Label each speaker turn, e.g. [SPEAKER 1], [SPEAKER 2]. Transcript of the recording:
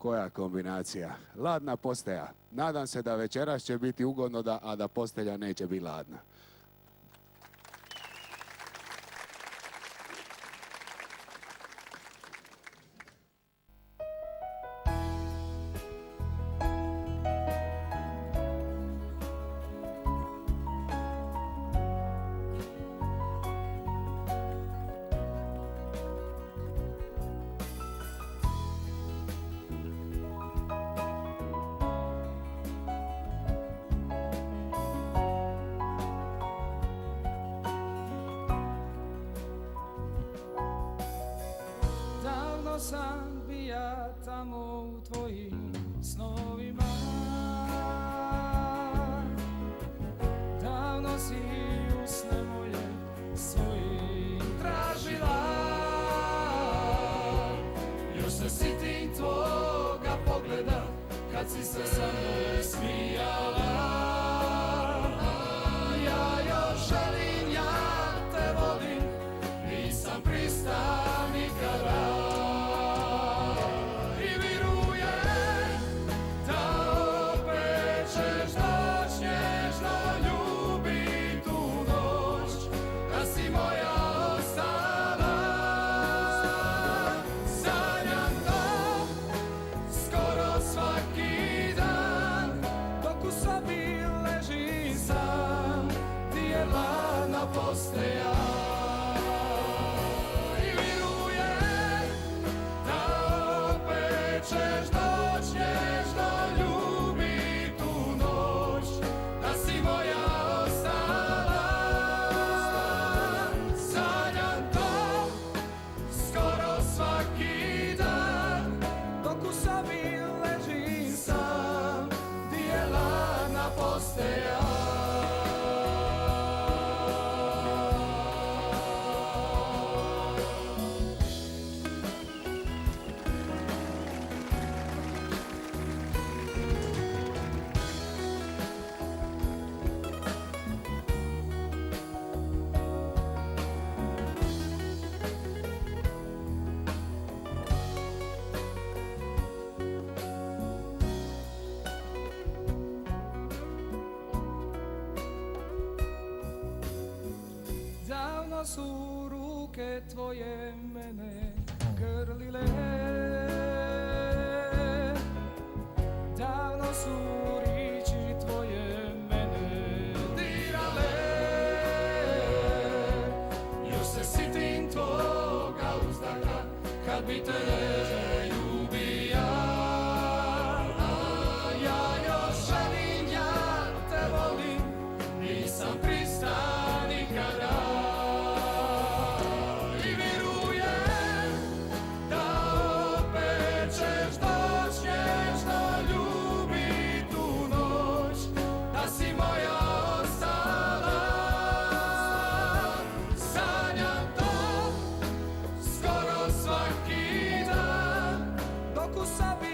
[SPEAKER 1] Koja kombinacija. Ladna postaja. Nadam se da večeras će biti ugodno, a da postelja neće biti ladna.
[SPEAKER 2] Sam bija tamo u tvojim snovima. Davno si usne moje svojim tražila. Još se sitim tvoga pogleda kad si se sa mnom smijala. Ja još želim, ja te volim, nisam pristao nikada. Posteja i virujem da opet ćeš doć nježno ljubit tu noć, da si moja ostala. Sanjam to skoro svaki dan, dok u sobi ležim sam, di je ladna posteja. Davno su ruke tvoje mene grlile, davno su riječi tvoje mene dirale. Još se sitim tvoga uzdaha kad bi te neže ljubija. Ja još želim, ja te volim, nisam pristao nikada. Sabe